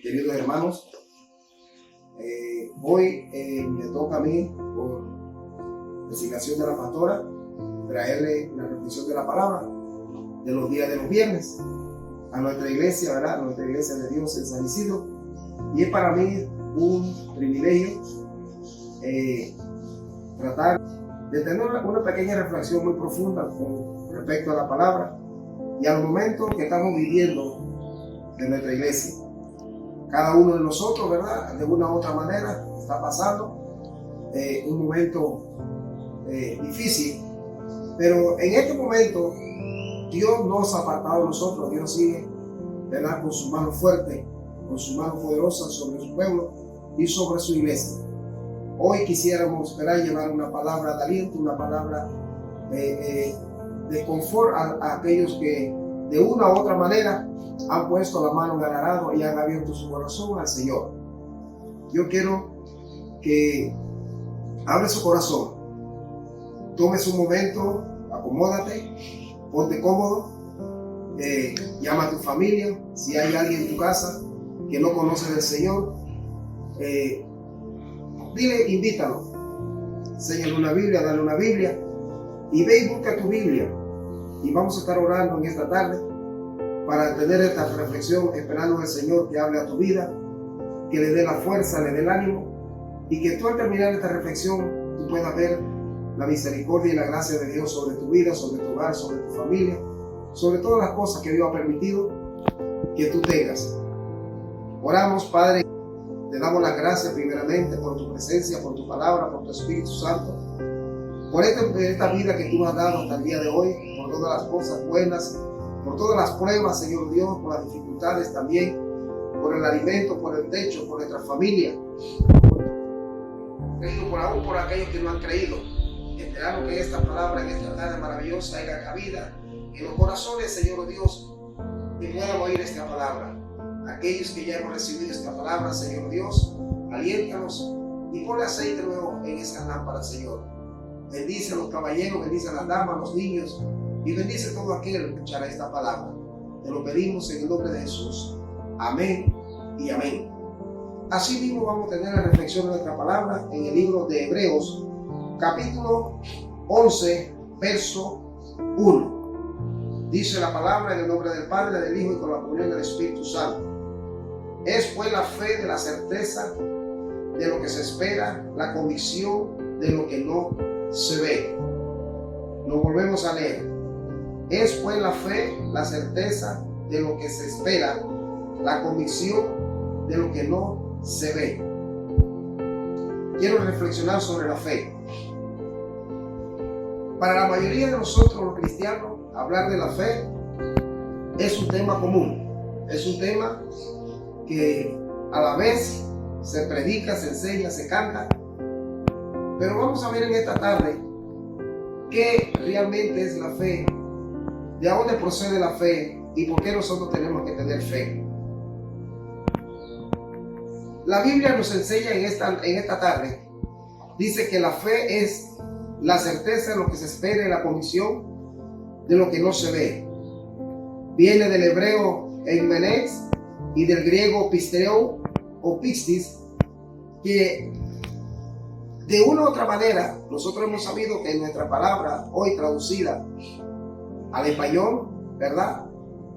queridos hermanos. Hoy me toca a mí, por designación de la pastora, traerle la reflexión de la palabra de los días de los viernes a nuestra iglesia, ¿verdad? A nuestra iglesia de Dios en San Isidro. Y es para mí un privilegio tratar de tener una pequeña reflexión muy profunda con respecto a la palabra y a los momentos que estamos viviendo de nuestra iglesia. Cada uno de nosotros, ¿verdad?, de una u otra manera está pasando un momento difícil, pero en este momento Dios no se ha apartado de nosotros. Dios sigue, ¿verdad?, con su mano fuerte, con su mano poderosa sobre su pueblo y sobre su iglesia. Hoy quisiéramos, ¿verdad?, llevar una palabra de aliento, una palabra de confort a aquellos que de una u otra manera han puesto la mano en el arado y han abierto su corazón al Señor. Yo quiero que abre su corazón, tomes un momento, acomódate, ponte cómodo, llama a tu familia. Si hay alguien en tu casa que no conoce del Señor, dile, invítalo, enséñale una Biblia, dale una Biblia y ve y busca tu Biblia. Y vamos a estar orando en esta tarde para tener esta reflexión, esperando al Señor que hable a tu vida, que le dé la fuerza, le dé el ánimo, y que tú al terminar esta reflexión tú puedas ver la misericordia y la gracia de Dios sobre tu vida, sobre tu hogar, sobre tu familia, sobre todas las cosas que Dios ha permitido que tú tengas. Oramos, Padre, te damos las gracias primeramente por tu presencia, por tu palabra, por tu Espíritu Santo, por esta vida que tú nos has dado hasta el día de hoy, por todas las cosas buenas, por todas las pruebas, Señor Dios, por las dificultades también, por el alimento, por el techo, por nuestra familia, aún por aquellos que no han creído. Esperamos que esta palabra en esta tarde maravillosa haga cabida en los corazones, Señor Dios, que puedan oír esta palabra. Aquellos que ya hemos recibido esta palabra, Señor Dios, aliéntanos y ponle aceite nuevo en esa lámpara, Señor. Bendice a los caballeros, bendice a las damas, a los niños, y bendice a todo aquel que escuchará esta palabra. Te lo pedimos en el nombre de Jesús. Amén y amén. Así mismo vamos a tener la reflexión de nuestra palabra en el libro de Hebreos, capítulo 11, verso 1. Dice la palabra en el nombre del Padre, del Hijo y con la comunión del Espíritu Santo. Es pues la fe de la certeza de lo que se espera, la convicción de lo que no se ve. Lo volvemos a leer. Es pues la fe, la certeza de lo que se espera, la convicción de lo que no se ve. Quiero reflexionar sobre la fe. Para la mayoría de nosotros los cristianos, hablar de la fe es un tema común. Es un tema que a la vez se predica, se enseña, se canta. Pero vamos a ver en esta tarde qué realmente es la fe, de dónde procede la fe y por qué nosotros tenemos que tener fe. La Biblia nos enseña en esta tarde, dice que la fe es la certeza de lo que se espera y la convicción de lo que no se ve. Viene del hebreo eimenes y del griego pistereo o pistis, que de una u otra manera nosotros hemos sabido que nuestra palabra hoy traducida al español, ¿verdad?,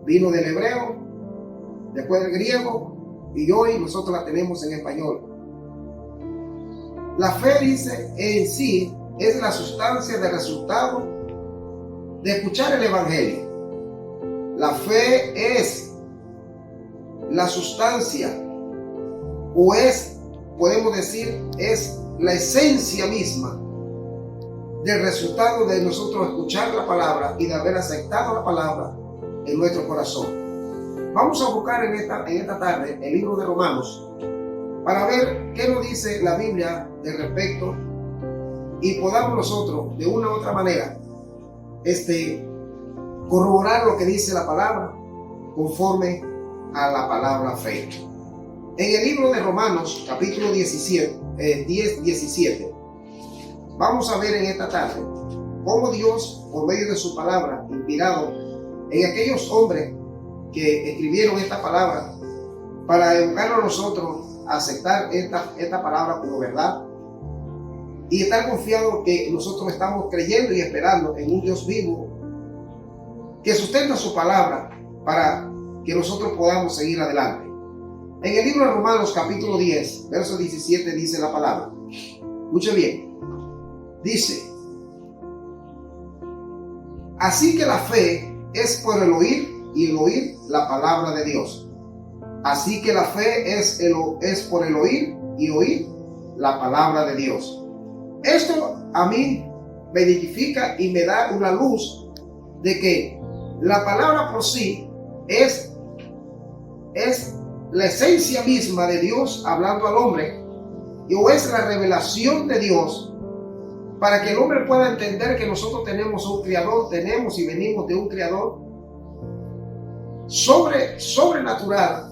vino del hebreo, después del griego, y hoy nosotros la tenemos en español. La fe, dice, en sí es la sustancia del resultado de escuchar el evangelio. La fe es la sustancia, o es, podemos decir, es la esencia misma del resultado de nosotros escuchar la palabra y de haber aceptado la palabra en nuestro corazón. Vamos a buscar en esta tarde el libro de Romanos para ver qué nos dice la Biblia de respecto y podamos nosotros de una u otra manera corroborar lo que dice la palabra conforme a la palabra fe. En el libro de Romanos, capítulo 10-17, vamos a ver en esta tarde cómo Dios, por medio de su palabra, inspirado en aquellos hombres que escribieron esta palabra para educarnos a nosotros a aceptar esta palabra como verdad y estar confiados que nosotros estamos creyendo y esperando en un Dios vivo que sustenta su palabra para que nosotros podamos seguir adelante. En el libro de Romanos capítulo 10, verso 17 dice la palabra. Escuche bien. Dice: así que la fe es por el oír y el oír la palabra de Dios. Así que la fe es por el oír y oír la palabra de Dios. Esto a mí me edifica y me da una luz de que la palabra por sí es la esencia misma de Dios hablando al hombre, o es la revelación de Dios para que el hombre pueda entender que nosotros tenemos un creador, tenemos y venimos de un creador sobrenatural,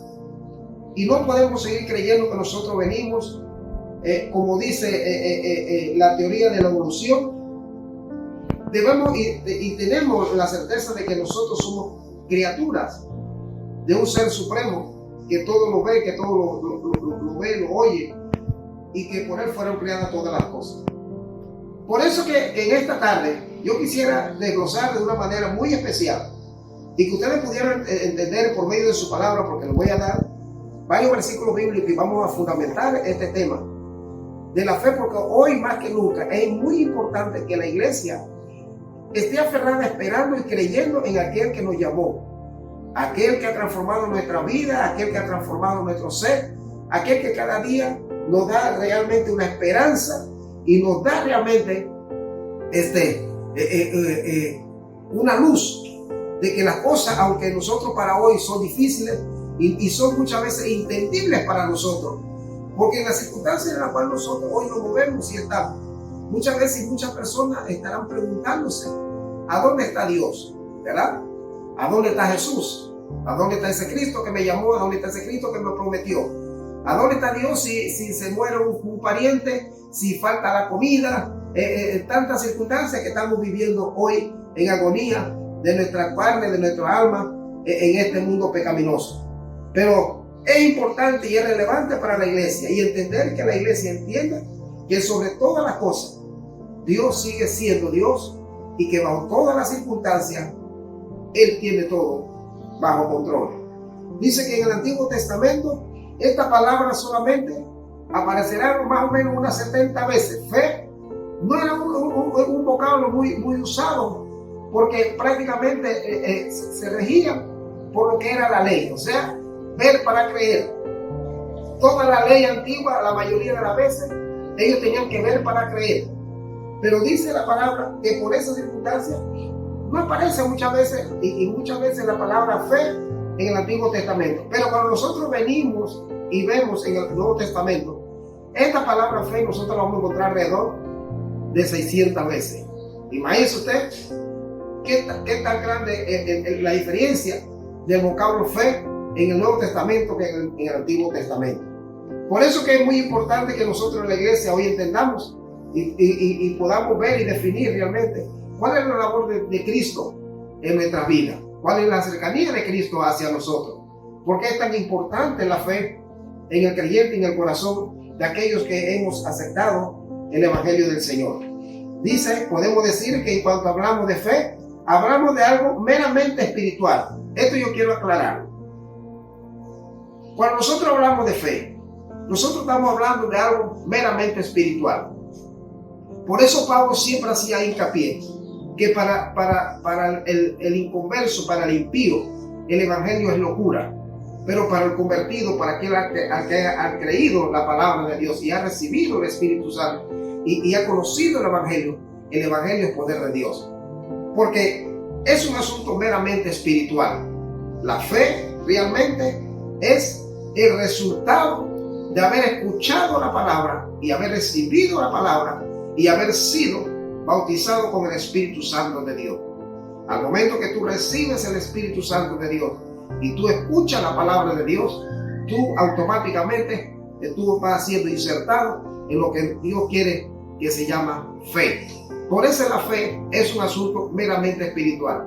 y no podemos seguir creyendo que nosotros venimos como dice la teoría de la evolución. Debemos y tenemos la certeza de que nosotros somos criaturas de un ser supremo que todo lo ve, que todo lo ve, lo oye, y que por él fueron creadas todas las cosas. Por eso que en esta tarde yo quisiera desglosar de una manera muy especial y que ustedes pudieran entender por medio de su palabra, porque les voy a dar varios versículos bíblicos y vamos a fundamentar este tema de la fe, porque hoy más que nunca es muy importante que la iglesia esté aferrada, esperando y creyendo en aquel que nos llamó, aquel que ha transformado nuestra vida, aquel que ha transformado nuestro ser, aquel que cada día nos da realmente una esperanza y nos da realmente una luz de que las cosas, aunque nosotros para hoy son difíciles y son muchas veces entendibles para nosotros, porque en las circunstancias en las cuales nosotros hoy nos movemos y estamos, muchas veces muchas personas estarán preguntándose: ¿a dónde está Dios? ¿Verdad? ¿A dónde está Jesús? ¿A dónde está ese Cristo que me llamó? ¿A dónde está ese Cristo que me prometió? ¿A dónde está Dios si se muere un pariente? Si falta la comida, tantas circunstancias que estamos viviendo hoy en agonía de nuestra carne, de nuestra alma, en este mundo pecaminoso. Pero es importante y es relevante para la iglesia y entender que la iglesia entienda que sobre todas las cosas Dios sigue siendo Dios y que bajo todas las circunstancias Él tiene todo bajo control. Dice que en el Antiguo Testamento esta palabra solamente aparecerá más o menos unas 70 veces. Fe no era un vocablo muy usado, porque prácticamente se regía por lo que era la ley, o sea, ver para creer. Toda la ley antigua, la mayoría de las veces, ellos tenían que ver para creer. Pero dice la palabra que por esas circunstancias no aparece muchas veces, y muchas veces la palabra fe en el Antiguo Testamento. Pero cuando nosotros venimos y vemos en el Nuevo Testamento, esta palabra fe nosotros la vamos a encontrar alrededor de 600 veces. Imagínese usted qué tan grande es la diferencia del vocablo fe en el Nuevo Testamento que en el Antiguo Testamento. Por eso que es muy importante que nosotros en la iglesia hoy entendamos y podamos ver y definir realmente cuál es la labor de Cristo en nuestra vida, cuál es la cercanía de Cristo hacia nosotros, por qué es tan importante la fe en el creyente, en el corazón de aquellos que hemos aceptado el Evangelio del Señor. Dice, podemos decir que en cuanto hablamos de fe, hablamos de algo meramente espiritual. Esto yo quiero aclarar. Cuando nosotros hablamos de fe, nosotros estamos hablando de algo meramente espiritual. Por eso Pablo siempre hacía hincapié que para el inconverso, para el impío, el Evangelio es locura. Pero para el convertido, para aquel que ha creído la palabra de Dios y ha recibido el Espíritu Santo y ha conocido el Evangelio es poder de Dios. Porque es un asunto meramente espiritual. La fe realmente es el resultado de haber escuchado la palabra y haber recibido la palabra y haber sido bautizado con el Espíritu Santo de Dios. Al momento que tú recibes el Espíritu Santo de Dios y tú escuchas la palabra de Dios, tú automáticamente tú vas siendo insertado en lo que Dios quiere, que se llama fe. Por eso la fe es un asunto meramente espiritual.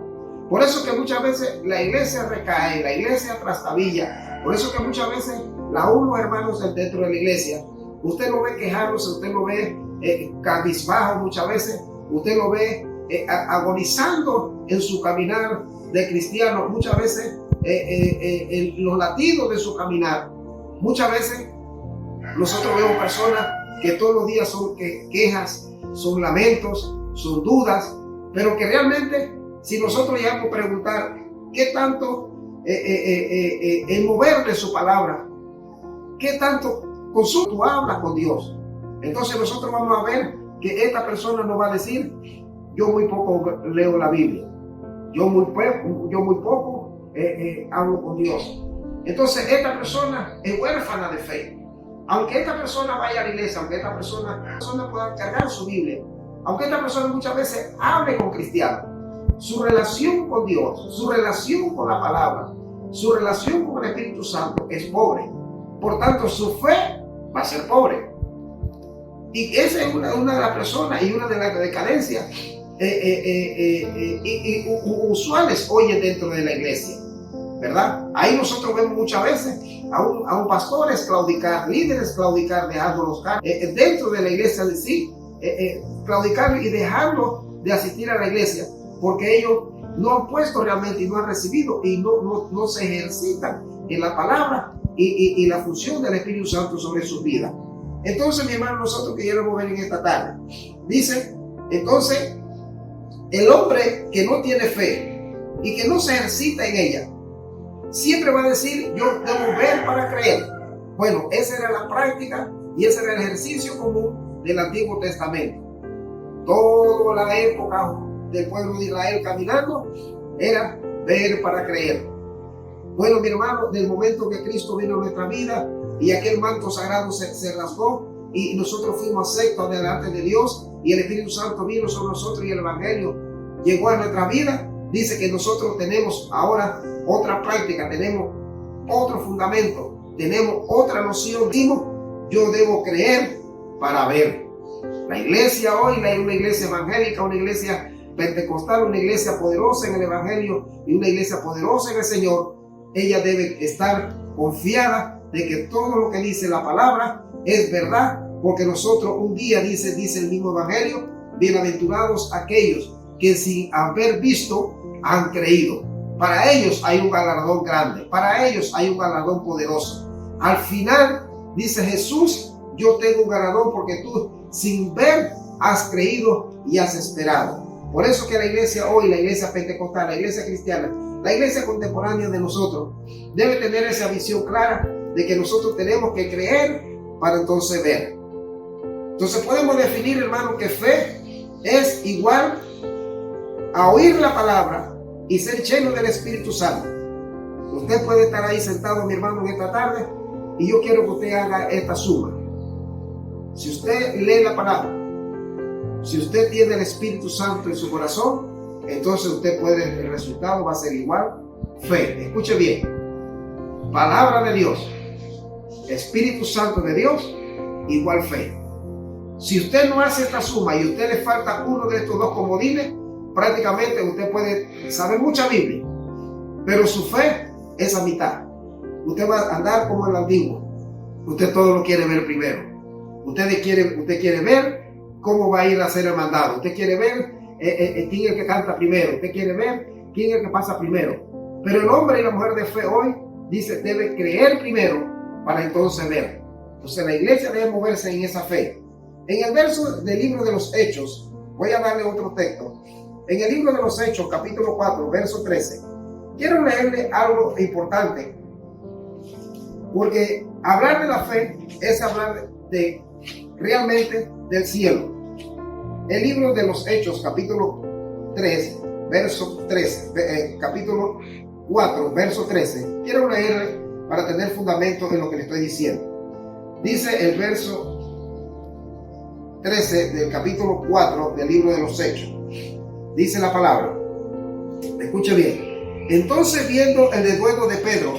Por eso que muchas veces la iglesia recae, la iglesia trastabilla, Por eso que muchas veces aún los hermanos dentro de la iglesia, usted lo ve quejándose, usted lo ve cabizbajo muchas veces, usted lo ve agonizando en su caminar de cristiano, muchas veces los latidos de su caminar. Muchas veces nosotros vemos personas que todos los días son quejas, son lamentos, son dudas, pero que realmente si nosotros llegamos a preguntar qué tanto el mover de su palabra, qué tanto tú hablas con Dios, entonces nosotros vamos a ver que esta persona nos va a decir: yo muy poco leo la Biblia, yo muy poco hablo con Dios. Entonces esta persona es huérfana de fe. Aunque esta persona vaya a la iglesia, aunque esta persona pueda cargar su Biblia, aunque esta persona muchas veces hable con cristianos, su relación con Dios, su relación con la palabra, su relación con el Espíritu Santo es pobre. Por tanto, su fe va a ser pobre. Y esa es una de las personas y una de las decadencias usuales hoy dentro de la iglesia, ¿verdad? Ahí nosotros vemos muchas veces a un pastores claudicar, líderes claudicar, dejando los cargos dentro de la iglesia de sí, claudicar y dejando de asistir a la iglesia, porque ellos no han puesto realmente y no han recibido y no se ejercitan en la palabra y la función del Espíritu Santo sobre sus vidas. Entonces, mi hermano, nosotros queremos ver en esta tarde, dice, entonces, el hombre que no tiene fe y que no se ejercita en ella, siempre va a decir: yo debo ver para creer. Bueno, esa era la práctica y ese era el ejercicio común del Antiguo Testamento. Toda la época del pueblo de Israel caminando era ver para creer. Bueno, mi hermano, del momento que Cristo vino a nuestra vida y aquel manto sagrado se rasgó y nosotros fuimos aceptos delante de Dios y el Espíritu Santo vino sobre nosotros y el Evangelio llegó a nuestra vida, dice que nosotros tenemos ahora otra práctica, tenemos otro fundamento, tenemos otra noción. Yo debo creer para ver. La iglesia hoy es una iglesia evangélica, una iglesia pentecostal, una iglesia poderosa en el Evangelio y una iglesia poderosa en el Señor. Ella debe estar confiada de que todo lo que dice la palabra es verdad, porque nosotros un día dice el mismo Evangelio: bienaventurados aquellos que sin haber visto han creído. Para ellos hay un galardón grande, para ellos hay un galardón poderoso. Al final dice Jesús: yo tengo un galardón porque tú sin ver has creído y has esperado. Por eso que la iglesia hoy, la iglesia pentecostal, la iglesia cristiana, la iglesia contemporánea de nosotros debe tener esa visión clara de que nosotros tenemos que creer para entonces ver. Entonces podemos definir, hermano, que fe es igual a oír la palabra y ser lleno del Espíritu Santo. Usted puede estar ahí sentado, mi hermano, en esta tarde, y yo quiero que usted haga esta suma. Si usted lee la palabra, si usted tiene el Espíritu Santo en su corazón, entonces el resultado va a ser igual fe. Escuche bien: palabra de Dios, Espíritu Santo de Dios, igual fe. Si usted no hace esta suma y a usted le falta uno de estos dos comodines, prácticamente usted puede saber mucha Biblia, pero su fe es a mitad. Usted va a andar como el antiguo. Usted todo lo quiere ver primero. Usted quiere ver cómo va a ir a hacer el mandado. Usted quiere ver quién es el que canta primero. Usted quiere ver quién es el que pasa primero. Pero el hombre y la mujer de fe hoy dice: debe creer primero para entonces ver. Entonces la iglesia debe moverse en esa fe. En el verso del libro de los Hechos, voy a darle otro texto. En el libro de los Hechos, capítulo 4, verso 13, quiero leerle algo importante, porque hablar de la fe es hablar realmente del cielo. El libro de los Hechos, capítulo 3, verso 13, capítulo 4, verso 13, quiero leerle para tener fundamento en lo que le estoy diciendo. Dice el verso 13 del capítulo 4 del libro de los Hechos. Dice la palabra, escuche bien: entonces, viendo el denuedo de Pedro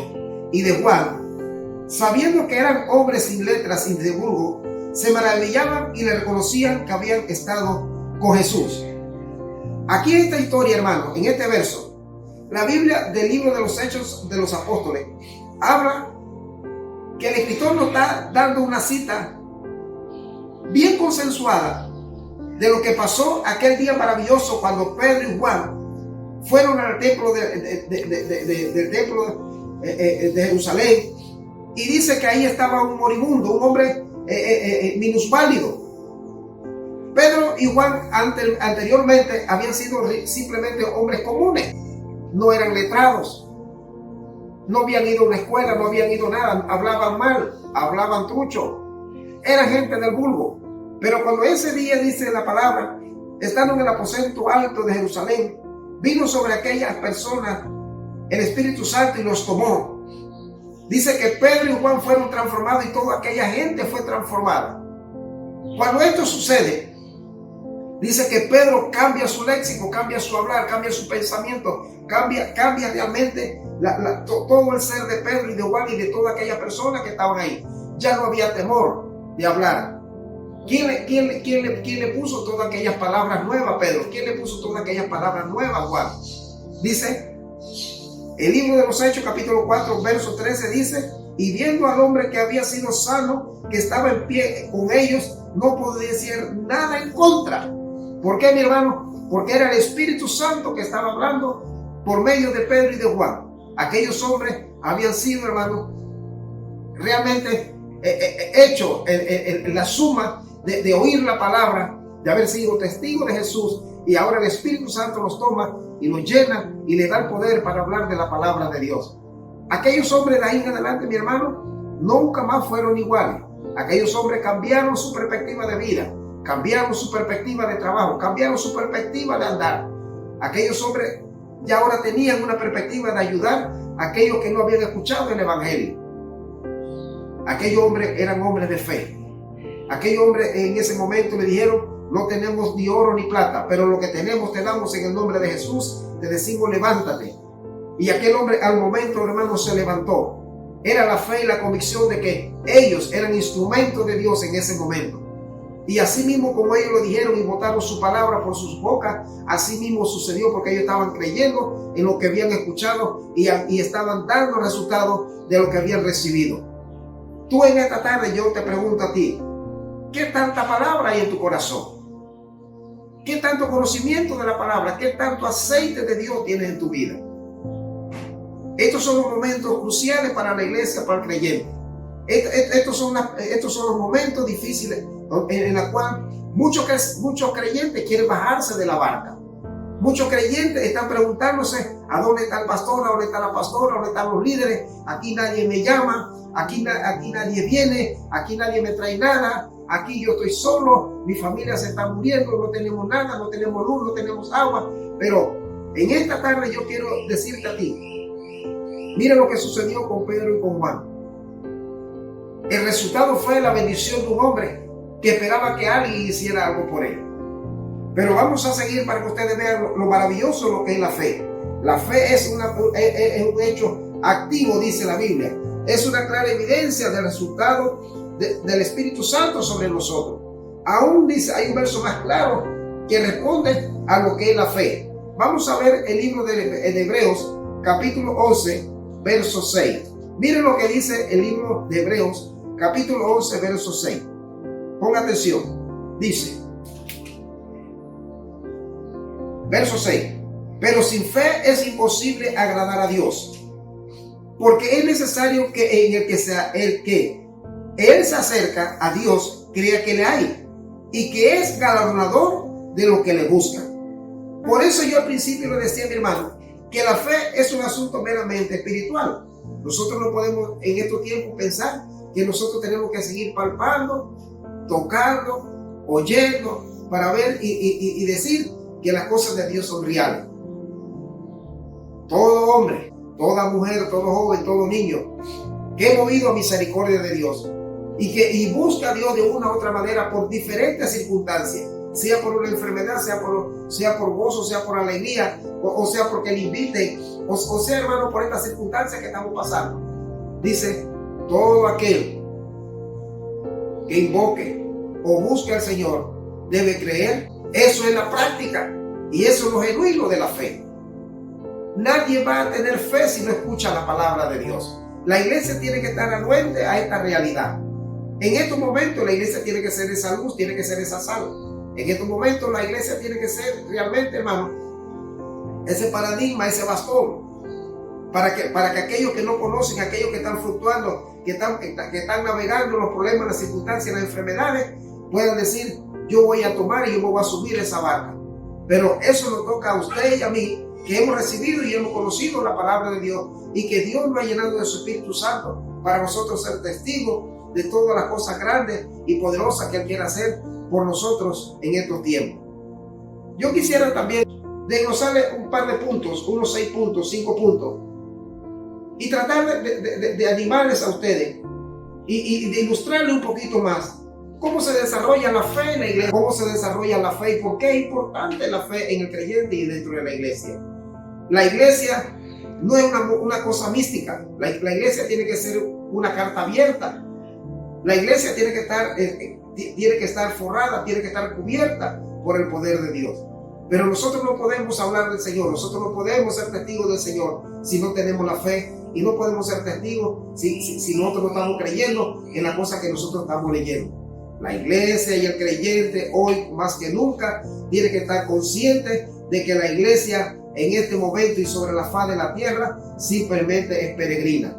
y de Juan, sabiendo que eran hombres sin letras y de vulgo, se maravillaban y le reconocían que habían estado con Jesús. Aquí en esta historia, hermano, en este verso, la Biblia del libro de los Hechos de los Apóstoles habla que el escritor nos está dando una cita bien consensuada de lo que pasó aquel día maravilloso cuando Pedro y Juan fueron al templo del templo de Jerusalén, y dice que ahí estaba un moribundo, un hombre minusválido. Pedro y Juan anteriormente habían sido simplemente hombres comunes, no eran letrados, no habían ido a una escuela, no habían ido nada, hablaban mal, hablaban trucho, eran gente del vulgo. Pero cuando ese día, dice la palabra, estando en el aposento alto de Jerusalén, vino sobre aquellas personas el Espíritu Santo y los tomó. Dice que Pedro y Juan fueron transformados y toda aquella gente fue transformada. Cuando esto sucede, dice que Pedro cambia su léxico, cambia su hablar, cambia su pensamiento, cambia realmente todo el ser de Pedro y de Juan y de toda aquella persona que estaban ahí. Ya no había temor de hablar. ¿Quién le puso todas aquellas palabras nuevas, Pedro? ¿Quién le puso todas aquellas palabras nuevas, Juan? Dice, el libro de los Hechos, capítulo 4, verso 13, dice, y viendo al hombre que había sido sano, que estaba en pie con ellos, no podía decir nada en contra. ¿Por qué, mi hermano? Porque era el Espíritu Santo que estaba hablando por medio de Pedro y de Juan. Aquellos hombres habían sido, hermano, realmente hecho la suma de oír la palabra, de haber sido testigos de Jesús, y ahora el Espíritu Santo los toma y los llena y le da el poder para hablar de la palabra de Dios. Aquellos hombres de ahí en adelante, mi hermano, nunca más fueron iguales. Aquellos hombres cambiaron su perspectiva de vida, cambiaron su perspectiva de trabajo, cambiaron su perspectiva de andar. Aquellos hombres ya ahora tenían una perspectiva de ayudar a aquellos que no habían escuchado el Evangelio. Aquellos hombres eran hombres de fe. Aquellos hombres en ese momento le dijeron, no tenemos ni oro ni plata, pero lo que tenemos te damos en el nombre de Jesús, te decimos levántate. Y aquel hombre al momento, hermano, se levantó. Era la fe y la convicción de que ellos eran instrumentos de Dios en ese momento. Y así mismo como ellos lo dijeron y botaron su palabra por sus bocas, así mismo sucedió, porque ellos estaban creyendo en lo que habían escuchado y estaban dando resultados de lo que habían recibido. Tú en esta tarde, yo te pregunto a ti, ¿qué tanta palabra hay en tu corazón? ¿Qué tanto conocimiento de la palabra? ¿Qué tanto aceite de Dios tienes en tu vida? Estos son los momentos cruciales para la iglesia, para el creyente. Estos son los momentos difíciles en los cuales muchos creyentes quieren bajarse de la barca. Muchos creyentes están preguntándose a dónde está el pastor, a dónde está la pastora, a dónde están los líderes. Aquí nadie me llama, aquí nadie viene, aquí nadie me trae nada, aquí yo estoy solo, mi familia se está muriendo, no tenemos nada, no tenemos luz, no tenemos agua. Pero en esta tarde yo quiero decirte a ti, mira lo que sucedió con Pedro y con Juan. El resultado fue la bendición de un hombre que esperaba que alguien hiciera algo por él. Pero vamos a seguir para que ustedes vean lo maravilloso lo que es la fe. La fe es un hecho activo, dice la Biblia. Es una clara evidencia del resultado del Espíritu Santo sobre nosotros. Aún dice, hay un verso más claro que responde a lo que es la fe. Vamos a ver el libro de Hebreos, capítulo 11, verso 6. Miren lo que dice el libro de Hebreos, capítulo 11, verso 6. Ponga atención. Dice, verso 6. Pero sin fe es imposible agradar a Dios, porque es necesario que en el que él se acerca a Dios crea que le hay y que es galardonador de lo que le buscan. Por eso yo al principio le decía a mi hermano que la fe es un asunto meramente espiritual. Nosotros no podemos en estos tiempos pensar que nosotros tenemos que seguir palpando, tocando, oyendo para ver y decir que las cosas de Dios son reales. Todo hombre, toda mujer, todo joven, todo niño que he movido a misericordia de Dios y busca a Dios de una u otra manera por diferentes circunstancias, sea por una enfermedad, sea por gozo, sea por alegría, o sea porque le inviten, o sea, hermano, por estas circunstancias que estamos pasando. Dice, todo aquel que invoque o busque al Señor debe creer. Eso es la práctica y eso es lo genuino de la fe. Nadie va a tener fe si no escucha la palabra de Dios. La iglesia tiene que estar anuente a esta realidad. En estos momentos la iglesia tiene que ser esa luz, tiene que ser esa sal. En estos momentos la iglesia tiene que ser realmente, hermano, ese paradigma, ese bastón, para que aquellos que no conocen, aquellos que están fluctuando, que están navegando los problemas, las circunstancias, las enfermedades, puedan decir: yo voy a tomar y yo me voy a subir esa barca. Pero eso nos toca a usted y a mí, que hemos recibido y hemos conocido la palabra de Dios, y que Dios nos ha llenado de su Espíritu Santo para nosotros ser testigos de todas las cosas grandes y poderosas que Él quiere hacer por nosotros en estos tiempos. Yo quisiera también desglosarle un par de puntos, unos 6 puntos, 5 puntos, y tratar de animarles a ustedes y de ilustrarle un poquito más cómo se desarrolla la fe en la iglesia, cómo se desarrolla la fe y por qué es importante la fe en el creyente y dentro de la iglesia. La iglesia no es una cosa mística. La iglesia tiene que ser una carta abierta. La iglesia tiene que estar forrada, tiene que estar cubierta por el poder de Dios. Pero nosotros no podemos hablar del Señor, nosotros no podemos ser testigos del Señor si no tenemos la fe, y no podemos ser testigos si nosotros no estamos creyendo en la cosa que nosotros estamos leyendo. La iglesia y el creyente hoy más que nunca tiene que estar consciente de que la iglesia en este momento y sobre la faz de la tierra simplemente es peregrina.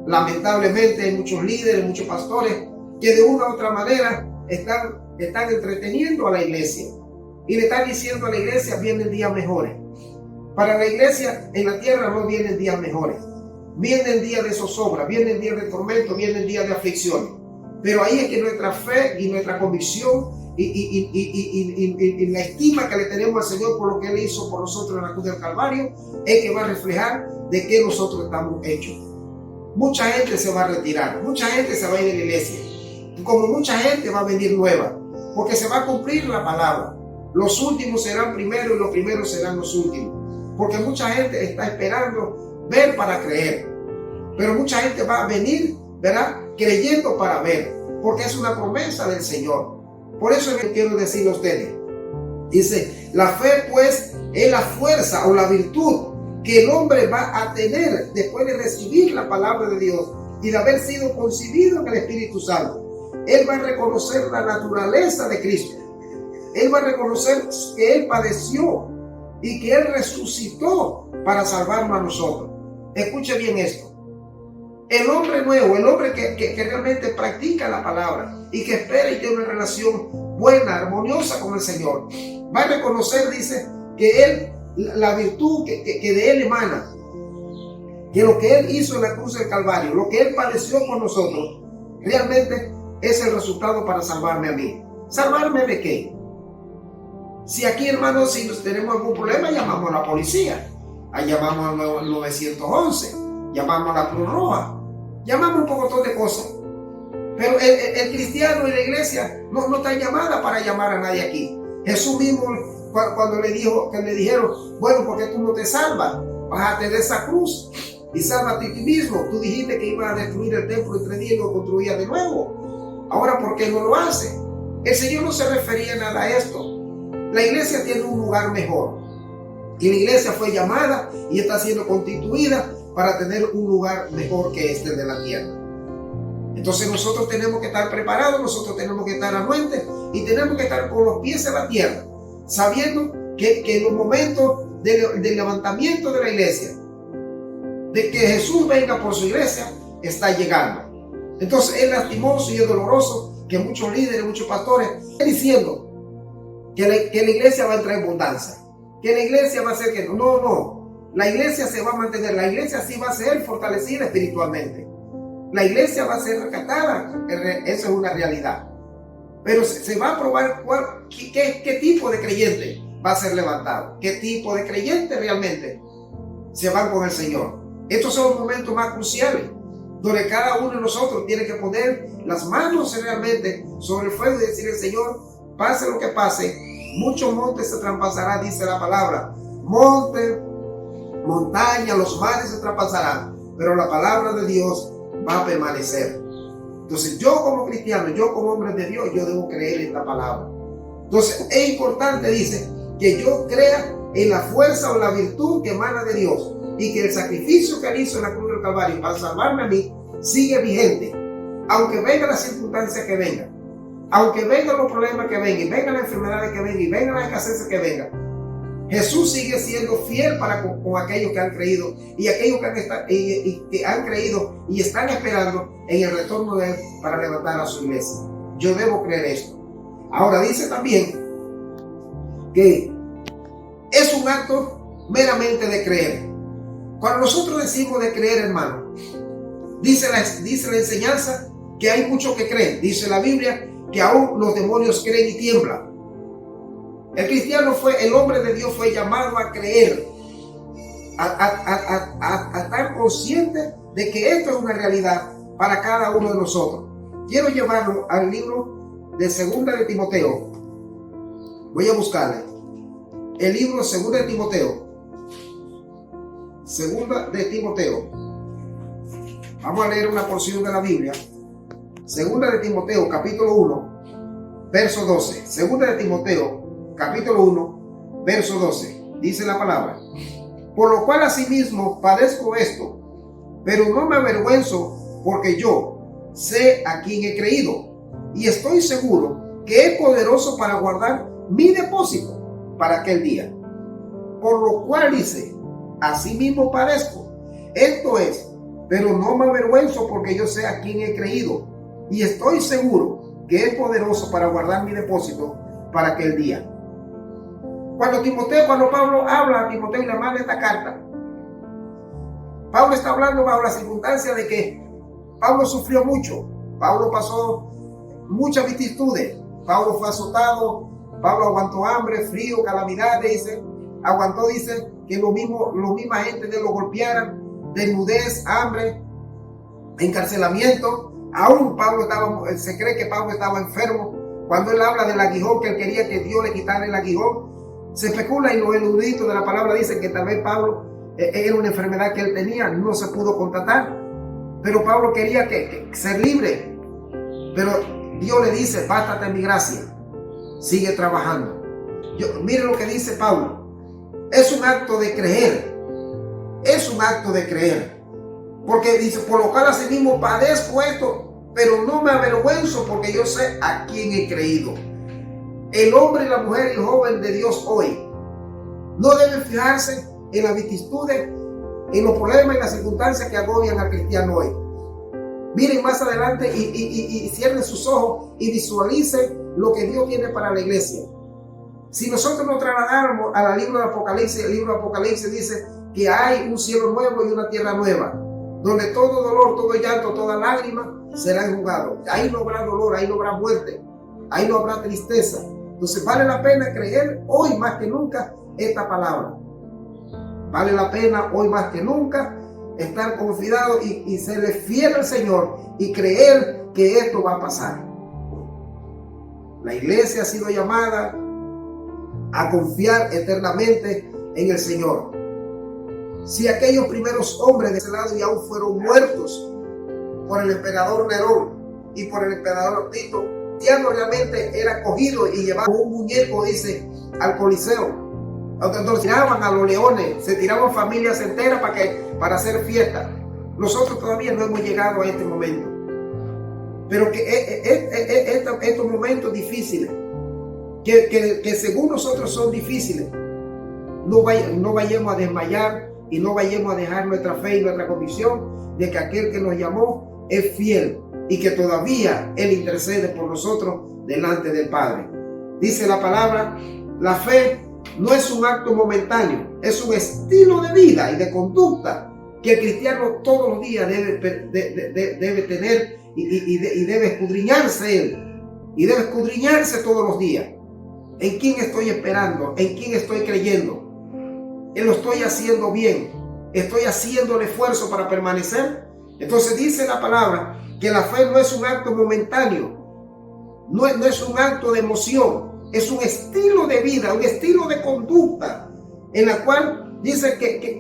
Lamentablemente hay muchos líderes, muchos pastores que de una u otra manera están entreteniendo a la iglesia y le están diciendo a la iglesia: vienen días mejores. Para la iglesia en la tierra no vienen días mejores, vienen días de zozobra, vienen días de tormento, vienen días de aflicción. Pero ahí es que nuestra fe y nuestra convicción y la estima que le tenemos al Señor por lo que Él hizo por nosotros en la cruz del Calvario es que va a reflejar de qué nosotros estamos hechos. Mucha gente se va a retirar, mucha gente se va a ir de la iglesia, como mucha gente va a venir nueva, porque se va a cumplir la palabra. Los últimos serán primeros y los primeros serán los últimos, porque mucha gente está esperando ver para creer, pero mucha gente va a venir, ¿verdad?, creyendo para ver, porque es una promesa del Señor. Por eso yo quiero decirle a ustedes, dice: la fe pues es la fuerza o la virtud que el hombre va a tener después de recibir la palabra de Dios y de haber sido concebido en el Espíritu Santo. Él va a reconocer la naturaleza de Cristo. Él va a reconocer que Él padeció y que Él resucitó para salvarnos a nosotros. Escuche bien esto. El hombre nuevo, el hombre que realmente practica la palabra y que espera y tiene una relación buena, armoniosa con el Señor, va a reconocer, dice, que Él, la virtud que de Él emana, que lo que Él hizo en la cruz del Calvario, lo que Él padeció por nosotros, realmente es el resultado para salvarme a mí. ¿Salvarme de qué? Si aquí, hermanos, si tenemos algún problema, llamamos a la policía, llamamos al 911, llamamos a la Cruz Roja, llamamos un poco de cosas. Pero el cristiano y la iglesia no está llamada para llamar a nadie aquí. Jesús mismo, cuando le dijeron: bueno, ¿por qué tú no te salvas? Bájate de esa cruz y sálvate a ti mismo. Tú dijiste que ibas a destruir el templo en 3 días y lo construías de nuevo. Ahora, ¿por qué no lo hace? El Señor no se refería nada a esto. La iglesia tiene un lugar mejor. Y la iglesia fue llamada y está siendo constituida para tener un lugar mejor que este de la tierra. Entonces nosotros tenemos que estar preparados, nosotros tenemos que estar anuentes y tenemos que estar con los pies en la tierra, sabiendo que en los momentos del levantamiento de la iglesia, de que Jesús venga por su iglesia, está llegando. Entonces es lastimoso y es doloroso que muchos líderes, muchos pastores estén diciendo que la iglesia va a entrar en abundancia, que la iglesia va a ser que no, la iglesia se va a mantener, la iglesia sí va a ser fortalecida espiritualmente, la iglesia va a ser rescatada, eso es una realidad, pero se va a probar qué tipo de creyente va a ser levantado, qué tipo de creyente realmente se van con el Señor. Estos son los momentos más cruciales, donde cada uno de nosotros tiene que poner las manos realmente sobre el fuego y decirle: Señor, pase lo que pase, muchos montes se traspasarán, dice la palabra. Monte, montaña, los mares se traspasarán, pero la palabra de Dios va a permanecer. Entonces yo como cristiano, yo como hombre de Dios, yo debo creer en esta palabra. Entonces es importante, dice, que yo crea en la fuerza o la virtud que emana de Dios y que el sacrificio que él hizo en la cruz del Calvario para salvarme a mí sigue vigente. Aunque vengan las circunstancias que vengan, aunque vengan los problemas que vengan, y vengan las enfermedades que vengan, y vengan las escaseces que vengan, Jesús sigue siendo fiel para con aquellos que han creído y aquellos que han creído y están esperando en el retorno de Él para levantar a su iglesia. Yo debo creer esto. Ahora dice también que es un acto meramente de creer. Cuando nosotros decimos de creer, hermano, dice la enseñanza que hay muchos que creen. Dice la Biblia que aún los demonios creen y tiemblan. El cristiano el hombre de Dios fue llamado a creer, a estar consciente de que esto es una realidad para cada uno de nosotros. Quiero llevarlo al libro de Segunda de Timoteo. Voy a buscarle el libro Segunda de Timoteo. Segunda de Timoteo. Vamos a leer una porción de la Biblia. Segunda de Timoteo, capítulo 1, verso 12. Segunda de Timoteo, capítulo 1, verso 12. Dice la palabra: por lo cual asimismo padezco esto, pero no me avergüenzo, porque yo sé a quién he creído, y estoy seguro que es poderoso para guardar mi depósito para aquel día. Por lo cual dice: asimismo padezco. Esto es, pero no me avergüenzo, porque yo sé a quién he creído, y estoy seguro que es poderoso para guardar mi depósito para aquel día. Cuando Pablo habla a Timoteo y le manda esta carta, Pablo está hablando bajo la circunstancia de que Pablo sufrió mucho. Pablo pasó muchas vicisitudes. Pablo fue azotado, Pablo aguantó hambre, frío, calamidades, dice. Aguantó, dice, que la misma gente de él lo golpearan, desnudez, hambre, encarcelamiento. Aún se cree que Pablo estaba enfermo. Cuando él habla del aguijón, que él quería que Dios le quitara el aguijón, se especula, y los eruditos de la palabra dicen que tal vez Pablo era una enfermedad que él tenía, no se pudo constatar, pero Pablo quería que ser libre. Pero Dios le dice: bástate en mi gracia, sigue trabajando. Mire lo que dice Pablo. Es un acto de creer. Es un acto de creer. Porque dice: por lo cual asimismo padezco esto, pero no me avergüenzo, porque yo sé a quién he creído. El hombre, la mujer y el joven de Dios hoy no deben fijarse en las vicisitudes, en los problemas y las circunstancias que agobian al cristiano hoy. Miren más adelante y cierren sus ojos y visualicen lo que Dios tiene para la iglesia. Si nosotros nos trasladáramos al libro de Apocalipsis, el libro de Apocalipsis dice que hay un cielo nuevo y una tierra nueva, donde todo dolor, todo llanto, toda lágrima será enjugado. Ahí no habrá dolor, ahí no habrá muerte, ahí no habrá tristeza. Entonces vale la pena creer hoy más que nunca esta palabra. Vale la pena hoy más que nunca estar confiado y serle fiel al Señor y creer que esto va a pasar. La iglesia ha sido llamada a confiar eternamente en el Señor. Si aquellos primeros hombres de ese lado ya aún fueron muertos por el emperador Nerón y por el emperador Tito, Cristiano realmente era cogido y llevado un muñeco, dice, al Coliseo. Entonces tiraban a los leones, se tiraban familias enteras para hacer fiesta. Nosotros todavía no hemos llegado a este momento. Pero que estos momentos difíciles, que según nosotros son difíciles, no vayamos a desmayar y no vayamos a dejar nuestra fe y nuestra convicción de que aquel que nos llamó es fiel y que todavía Él intercede por nosotros delante del Padre. Dice la palabra: la fe no es un acto momentáneo, es un estilo de vida y de conducta que el cristiano todos los días debe tener y debe escudriñarse él. Y debe escudriñarse todos los días. ¿En quién estoy esperando? ¿En quién estoy creyendo? ¿Lo estoy haciendo bien? ¿Estoy haciendo el esfuerzo para permanecer? Entonces dice la palabra que la fe no es un acto momentáneo, no es un acto de emoción, es un estilo de vida, un estilo de conducta, en la cual dice que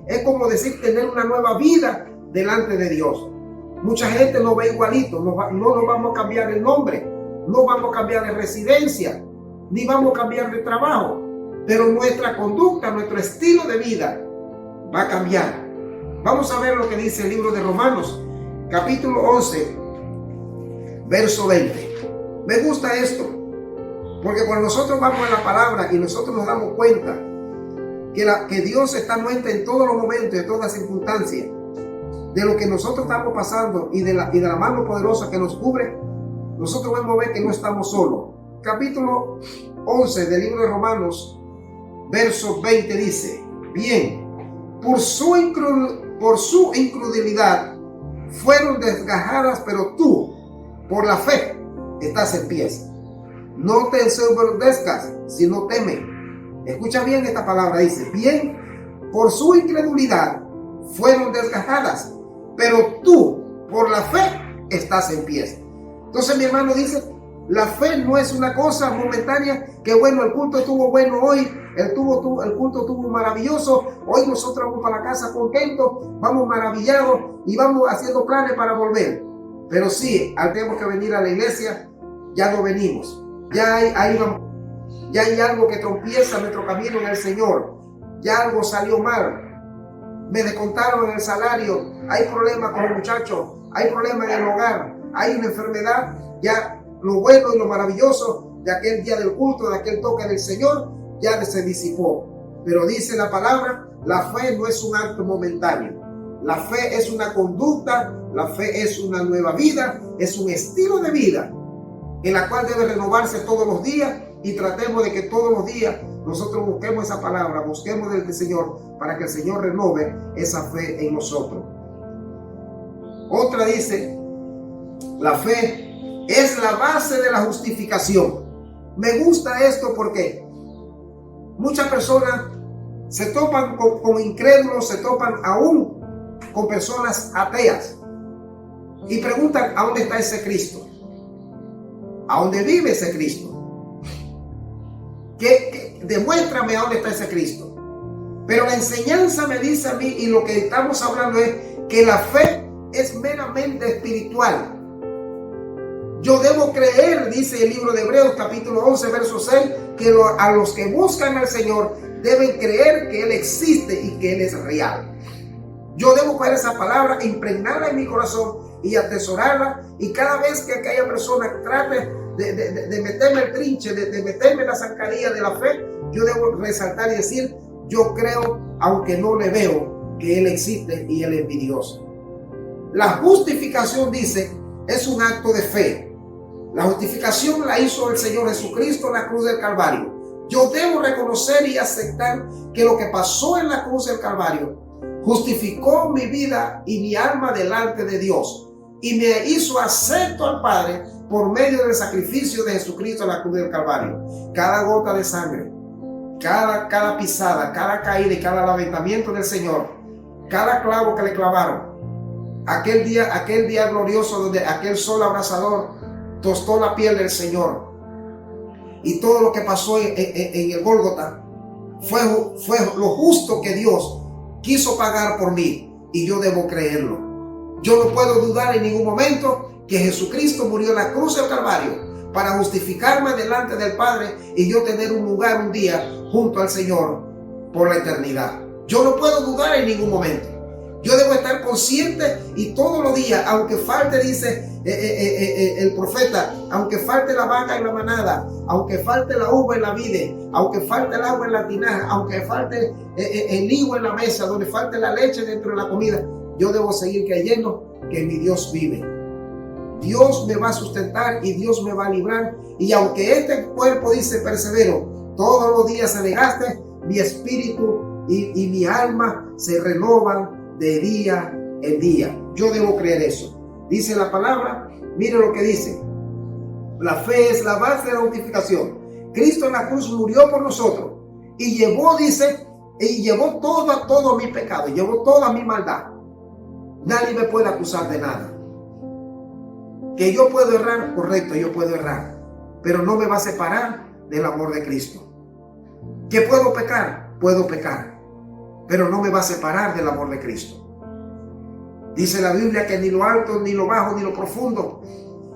es como decir tener una nueva vida delante de Dios. Mucha gente lo ve igualito, no nos vamos a cambiar el nombre, no vamos a cambiar de residencia, ni vamos a cambiar de trabajo, pero nuestra conducta, nuestro estilo de vida va a cambiar. Vamos a ver lo que dice el libro de Romanos, capítulo 11, verso 20. Me gusta esto, porque cuando nosotros vamos a la palabra y nosotros nos damos cuenta que Dios está anuente en todos los momentos, en todas las circunstancias, de lo que nosotros estamos pasando y de la mano poderosa que nos cubre, nosotros vamos a ver que no estamos solos. Capítulo 11 del libro de Romanos, verso 20 dice: bien, por su incredulidad fueron desgajadas, pero tú, por la fe, estás en pies. No te ensoberbezcas, sino teme. Escucha bien esta palabra, dice: bien, por su incredulidad fueron desgajadas, pero tú, por la fe, estás en pies. Entonces, mi hermano dice, la fe no es una cosa momentánea, que bueno, el culto estuvo bueno hoy, el culto estuvo maravilloso, hoy nosotros vamos para la casa contentos, vamos maravillados y vamos haciendo planes para volver. Pero sí, al tenemos que venir a la iglesia, ya no venimos. Ya hay algo que tropieza nuestro camino en el Señor. Ya algo salió mal. Me descontaron en el salario. Hay problemas con los muchachos. Hay problemas en el hogar. Hay una enfermedad. Ya lo bueno y lo maravilloso de aquel día del culto, de aquel toque del Señor, ya se disipó. Pero dice la palabra, la fe no es un acto momentáneo. La fe es una conducta. La fe es una nueva vida. Es un estilo de vida en la cual debe renovarse todos los días, y tratemos de que todos los días nosotros busquemos esa palabra, busquemos del Señor, para que el Señor renove esa fe en nosotros. Otra dice, la fe es la base de la justificación. Me gusta esto porque muchas personas se topan con incrédulos, se topan aún con personas ateas y preguntan: ¿a dónde está ese Cristo? ¿A dónde vive ese Cristo? Demuéstrame a dónde está ese Cristo. Pero la enseñanza me dice a mí, y lo que estamos hablando es que la fe es meramente espiritual. Yo debo creer, dice el libro de Hebreos capítulo 11 verso 6, que a los que buscan al Señor deben creer que Él existe y que Él es real. Yo debo coger esa palabra, impregnarla en mi corazón y atesorarla, y cada vez que aquella persona trate de meterme el trinche, de meterme la zancadilla de la fe, yo debo resaltar y decir: yo creo, aunque no le veo, que Él existe y Él es mi Dios. La justificación, dice, es un acto de fe. La justificación la hizo el Señor Jesucristo en la cruz del Calvario. Yo debo reconocer y aceptar que lo que pasó en la cruz del Calvario justificó mi vida y mi alma delante de Dios, y me hizo acepto al Padre por medio del sacrificio de Jesucristo en la cruz del Calvario. Cada gota de sangre, cada pisada, cada caída y cada levantamiento del Señor, cada clavo que le clavaron, aquel día glorioso donde aquel sol abrasador tostó la piel del Señor, y todo lo que pasó en el Gólgota fue lo justo que Dios quiso pagar por mí, y yo debo creerlo. Yo no puedo dudar en ningún momento que Jesucristo murió en la cruz del Calvario para justificarme delante del Padre y yo tener un lugar un día junto al Señor por la eternidad. Yo no puedo dudar en ningún momento. Yo debo estar consciente, y todos los días, aunque falte, dice el profeta, aunque falte la vaca en la manada, aunque falte la uva en la vide, aunque falte el agua en la tinaja, aunque falte el higo en la mesa, donde falte la leche dentro de la comida, yo debo seguir creyendo que mi Dios vive. Dios me va a sustentar y Dios me va a librar. Y aunque este cuerpo, dice, persevero, todos los días se desgaste, mi espíritu y mi alma se renovan de día en día. Yo debo creer eso. Dice la palabra, mire lo que dice: la fe es la base de la justificación. Cristo en la cruz murió por nosotros y llevó, dice, y llevó todo mi pecado, llevó toda mi maldad. Nadie me puede acusar de nada. Que yo puedo errar, correcto, yo puedo errar, pero no me va a separar del amor de Cristo. Que puedo pecar, pero no me va a separar del amor de Cristo. Dice la Biblia que ni lo alto, ni lo bajo, ni lo profundo,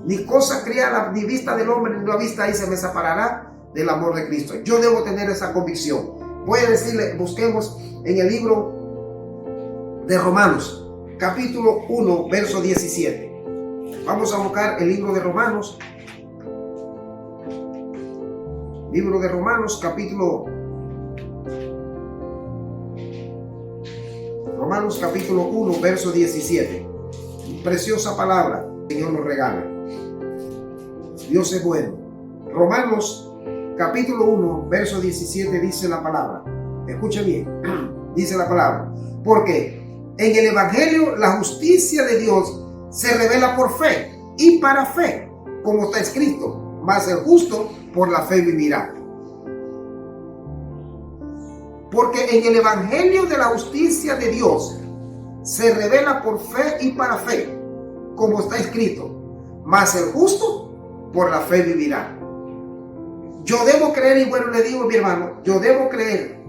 ni cosa criada, ni vista del hombre, ni la vista ahí se me separará del amor de Cristo. Yo debo tener esa convicción. Voy a decirle, busquemos en el libro de Romanos, capítulo 1, verso 17. Vamos a buscar el libro de Romanos. Libro de Romanos, capítulo 1, verso 17. Preciosa palabra, el Señor nos regala. Dios es bueno. Romanos, capítulo 1, verso 17 dice la palabra. Escucha bien, dice la palabra. Porque en el Evangelio la justicia de Dios se revela por fe y para fe, como está escrito, mas el justo por la fe vivirá. Porque en el Evangelio de la justicia de Dios se revela por fe y para fe, como está escrito, mas el justo por la fe vivirá. Yo debo creer, y bueno, le digo, mi hermano, yo debo creer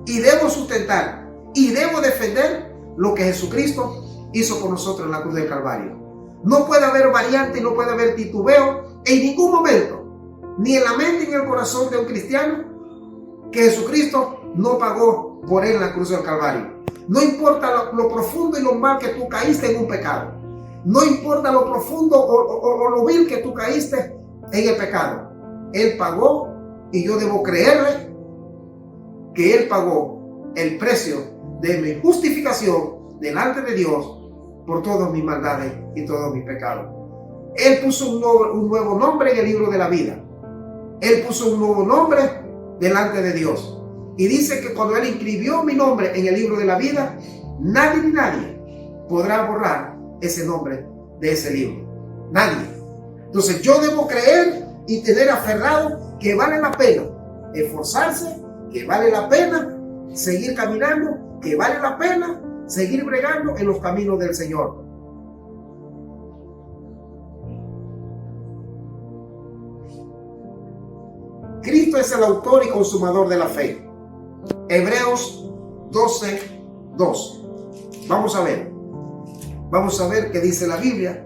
y debo sustentar y debo defender lo que Jesucristo hizo por nosotros en la cruz del Calvario. No puede haber variante, no puede haber titubeo en ningún momento, ni en la mente ni en el corazón de un cristiano, que Jesucristo no pagó por él en la cruz del Calvario. No importa lo profundo y lo mal que tú caíste en un pecado. No importa lo profundo o lo vil que tú caíste en el pecado. Él pagó, y yo debo creerle que Él pagó el precio de mi justificación delante de Dios por todas mis maldades y todos mis pecados. Él puso un nuevo nombre en el libro de la vida. Él puso un nuevo nombre delante de Dios. Y dice que cuando Él inscribió mi nombre en el libro de la vida, nadie ni nadie podrá borrar ese nombre de ese libro. Nadie. Entonces yo debo creer y tener aferrado que vale la pena esforzarse, que vale la pena seguir caminando, que vale la pena seguir bregando en los caminos del Señor. Cristo es el autor y consumador de la fe. Hebreos 12:2. Vamos a ver qué dice la Biblia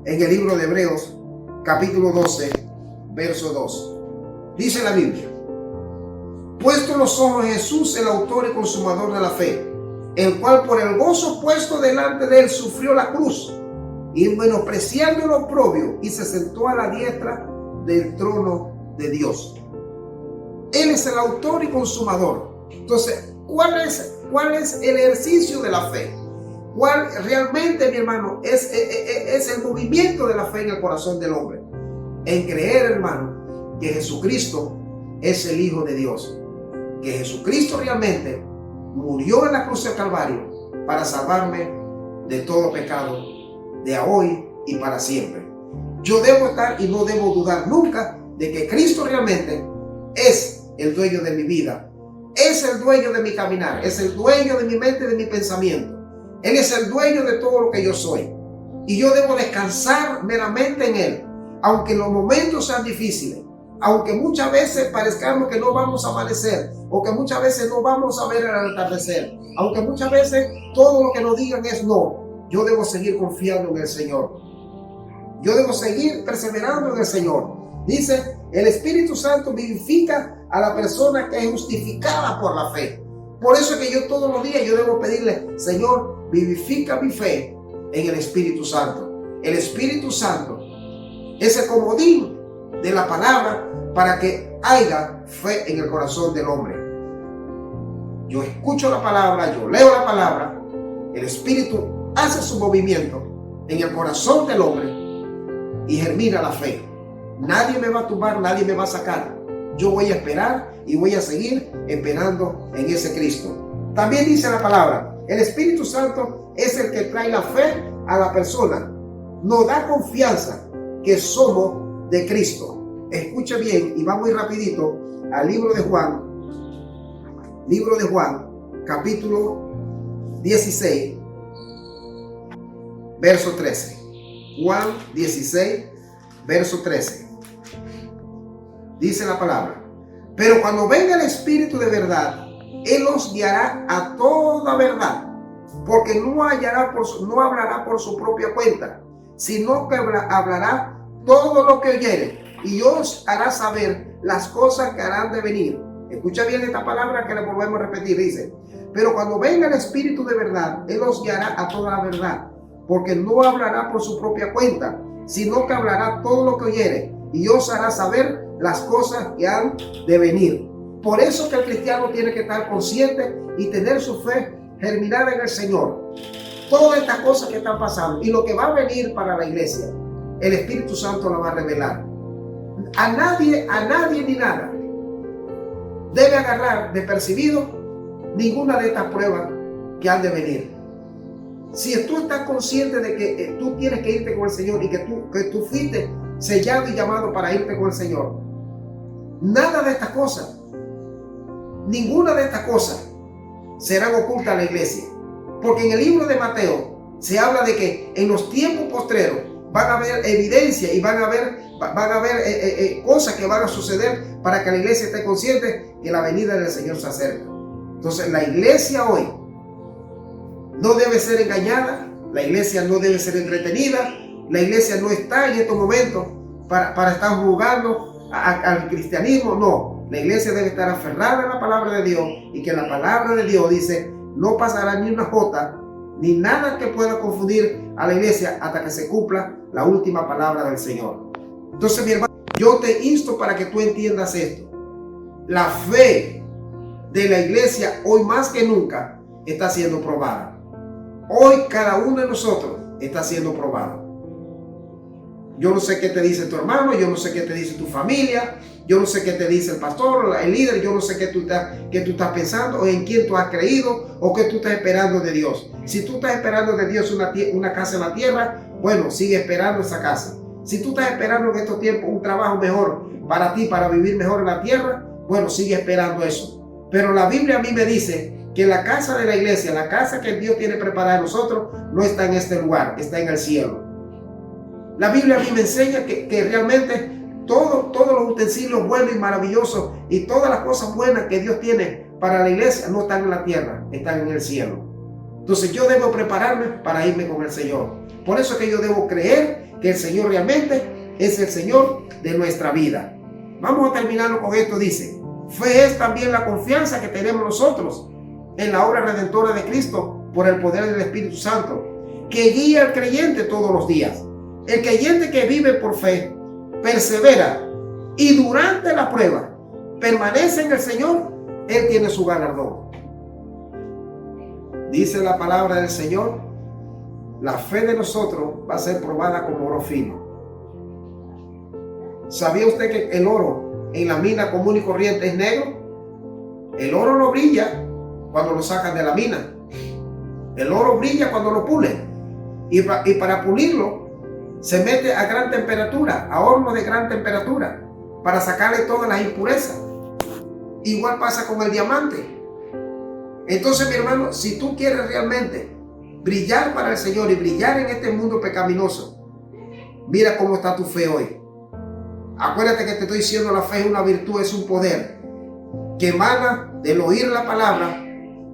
en el libro de Hebreos, capítulo 12, verso 2. Dice la Biblia: puesto los ojos en Jesús, el autor y consumador de la fe, el cual por el gozo puesto delante de él sufrió la cruz, y menospreciando el oprobio, y se sentó a la diestra del trono de Dios. Él es el autor y consumador. Entonces, ¿cuál es el ejercicio de la fe? ¿Cuál realmente, mi hermano, es el movimiento de la fe en el corazón del hombre? En creer, hermano, que Jesucristo es el Hijo de Dios, que Jesucristo realmente murió en la cruz del Calvario para salvarme de todo pecado, de hoy y para siempre. Yo debo estar y no debo dudar nunca de que Cristo realmente es el dueño de mi vida, es el dueño de mi caminar, es el dueño de mi mente, de mi pensamiento. Él es el dueño de todo lo que yo soy, y yo debo descansar meramente en Él, aunque los momentos sean difíciles, aunque muchas veces parezcamos que no vamos a amanecer, o que muchas veces no vamos a ver el atardecer, aunque muchas veces todo lo que nos digan es no. Yo debo seguir confiando en el Señor, yo debo seguir perseverando en el Señor. Dice, el Espíritu Santo vivifica a la persona que es justificada por la fe. Por eso es que yo todos los días yo debo pedirle: Señor, vivifica mi fe en el Espíritu Santo. El Espíritu Santo es el comodín de la palabra para que haya fe en el corazón del hombre. Yo escucho la palabra, yo leo la palabra, el Espíritu hace su movimiento en el corazón del hombre y germina la fe. Nadie me va a tumbar, nadie me va a sacar. Yo voy a esperar y voy a seguir esperando en ese Cristo. También dice la palabra, el Espíritu Santo es el que trae la fe a la persona. Nos da confianza que somos de Cristo. Escuche bien y va muy rapidito al libro de Juan. Libro de Juan, capítulo 16, verso 13. Juan 16, verso 13. Dice la palabra: pero cuando venga el Espíritu de verdad, Él os guiará a toda verdad, porque no hablará por su propia cuenta, sino que hablará todo lo que oyere, y os hará saber las cosas que harán de venir. Escucha bien esta palabra que le volvemos a repetir. Dice: Pero cuando venga el Espíritu de verdad, Él os guiará a toda la verdad, porque no hablará por su propia cuenta, sino que hablará todo lo que oyere y os hará saber las cosas que han de venir. Por eso que el cristiano tiene que estar consciente y tener su fe germinada en el Señor. Todas estas cosas que están pasando y lo que va a venir para la iglesia, el Espíritu Santo la va a revelar. A nadie ni nada debe agarrar de percibido ninguna de estas pruebas que han de venir. Si tú estás consciente de que tú tienes que irte con el Señor y que tú fuiste sellado y llamado para irte con el Señor, nada de estas cosas, ninguna de estas cosas serán ocultas a la iglesia. Porque en el libro de Mateo se habla de que en los tiempos postreros van a haber evidencia y van a haber cosas que van a suceder para que la iglesia esté consciente que la venida del Señor se acerca. Entonces la iglesia hoy no debe ser engañada, la iglesia no debe ser entretenida, la iglesia no está en estos momentos para estar jugando al cristianismo. No, la iglesia debe estar aferrada a la palabra de Dios, y que la palabra de Dios dice: no pasará ni una jota ni nada que pueda confundir a la iglesia hasta que se cumpla la última palabra del Señor. Entonces, mi hermano, yo te insto para que tú entiendas esto. La fe de la iglesia hoy más que nunca está siendo probada. Hoy cada uno de nosotros está siendo probado. Yo no sé qué te dice tu hermano, yo no sé qué te dice tu familia, yo no sé qué te dice el pastor, el líder, yo no sé qué tú estás pensando, o en quién tú has creído, o qué tú estás esperando de Dios. Si tú estás esperando de Dios una casa en la tierra, bueno, sigue esperando esa casa. Si tú estás esperando en estos tiempos un trabajo mejor para ti, para vivir mejor en la tierra, bueno, sigue esperando eso. Pero la Biblia a mí me dice que la casa de la iglesia, la casa que Dios tiene preparada a nosotros, no está en este lugar, está en el cielo. La Biblia a mí me enseña que realmente todos los utensilios buenos y maravillosos y todas las cosas buenas que Dios tiene para la iglesia no están en la tierra, están en el cielo. Entonces yo debo prepararme para irme con el Señor. Por eso es que yo debo creer que el Señor realmente es el Señor de nuestra vida. Vamos a terminarlo con esto. Dice: fe es también la confianza que tenemos nosotros en la obra redentora de Cristo por el poder del Espíritu Santo, que guía al creyente todos los días. El creyente que vive por fe, persevera y durante la prueba permanece en el Señor, Él tiene su galardón. Dice la palabra del Señor: la fe de nosotros va a ser probada como oro fino. ¿Sabía usted que el oro en la mina común y corriente es negro? El oro no brilla cuando lo sacan de la mina. El oro brilla cuando lo pulen. Y para pulirlo se mete a gran temperatura, a horno de gran temperatura, para sacarle todas las impurezas. Igual pasa con el diamante. Entonces, mi hermano, si tú quieres realmente brillar para el Señor y brillar en este mundo pecaminoso, mira cómo está tu fe hoy. Acuérdate que te estoy diciendo, la fe es una virtud, es un poder que emana del oír la palabra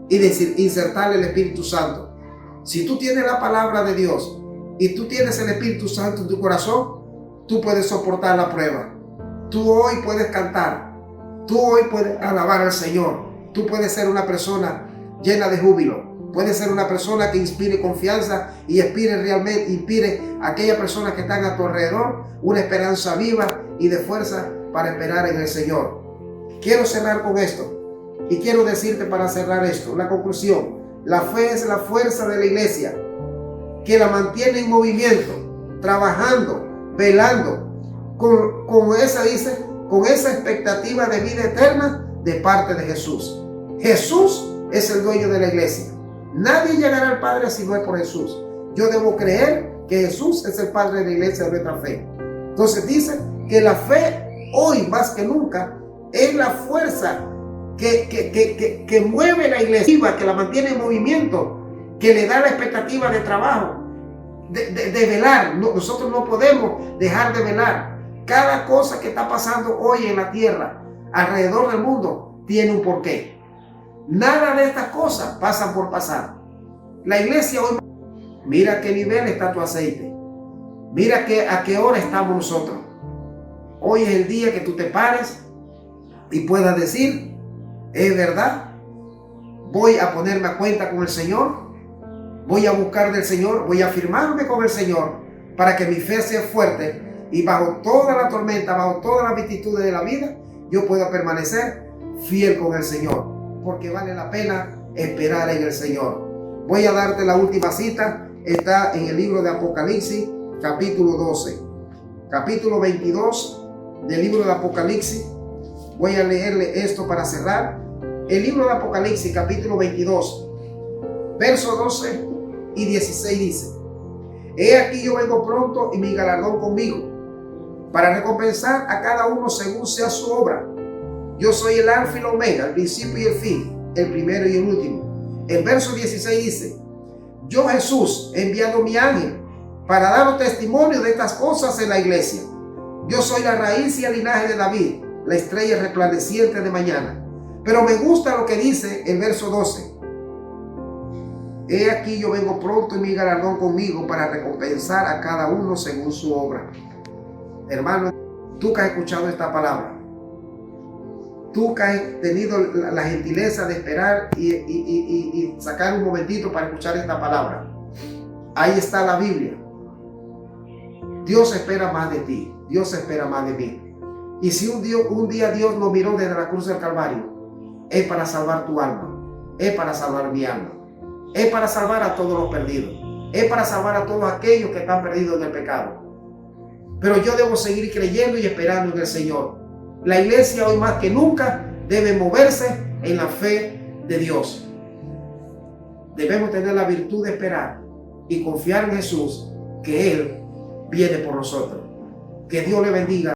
y de insertarle el Espíritu Santo. Si tú tienes la palabra de Dios y tú tienes el Espíritu Santo en tu corazón, tú puedes soportar la prueba. Tú hoy puedes cantar. Tú hoy puedes alabar al Señor. Tú puedes ser una persona llena de júbilo. Puedes ser una persona que inspire confianza y inspire a aquellas personas que están a tu alrededor una esperanza viva y de fuerza para esperar en el Señor. Quiero cerrar con esto y quiero decirte para cerrar esto, la conclusión: la fe es la fuerza de la iglesia que la mantiene en movimiento, trabajando, velando, con esa expectativa de vida eterna de parte de Jesús. Jesús es el dueño de la iglesia. Nadie llegará al Padre si no es por Jesús. Yo debo creer que Jesús es el Padre de la iglesia de nuestra fe. Entonces dice que la fe hoy más que nunca es la fuerza que mueve la iglesia, que la mantiene en movimiento, que le da la expectativa de trabajo, de velar. Nosotros no podemos dejar de velar. Cada cosa que está pasando hoy en la tierra, alrededor del mundo, tiene un porqué. Nada de estas cosas pasan por pasar. La iglesia hoy, mira a qué nivel está tu aceite. Mira a qué hora estamos nosotros. Hoy es el día que tú te pares y puedas decir: es verdad, voy a ponerme a cuenta con el Señor, voy a buscar del Señor, voy a afirmarme con el Señor para que mi fe sea fuerte y bajo toda la tormenta, bajo todas las vicisitudes de la vida, yo pueda permanecer fiel con el Señor, porque vale la pena esperar en el Señor. Voy a darte la última cita, está en el libro de Apocalipsis, capítulo 12, capítulo 22 del libro de Apocalipsis. Voy a leerle esto para cerrar. El libro de Apocalipsis, capítulo 22, verso 12 y 16 dice: He aquí yo vengo pronto y mi galardón conmigo, para recompensar a cada uno según sea su obra. Yo soy el alfa y el omega, el principio y el fin, el primero y el último. El verso 16 dice: Yo, Jesús, he enviado mi ángel para daros testimonio de estas cosas en la iglesia. Yo soy la raíz y el linaje de David, la estrella resplandeciente de mañana. Pero me gusta lo que dice el verso 12. He aquí yo vengo pronto y mi galardón conmigo para recompensar a cada uno según su obra. Hermano, tú que has escuchado esta palabra, tú que has tenido la gentileza de esperar y sacar un momentito para escuchar esta palabra, ahí está la Biblia. Dios espera más de ti, Dios espera más de mí. Y si un día Dios nos miró desde la cruz del Calvario, es para salvar tu alma, es para salvar mi alma, es para salvar a todos los perdidos, es para salvar a todos aquellos que están perdidos en el pecado. Pero yo debo seguir creyendo y esperando en el Señor. La iglesia hoy más que nunca debe moverse en la fe de Dios. Debemos tener la virtud de esperar y confiar en Jesús, que Él viene por nosotros. Que Dios le bendiga.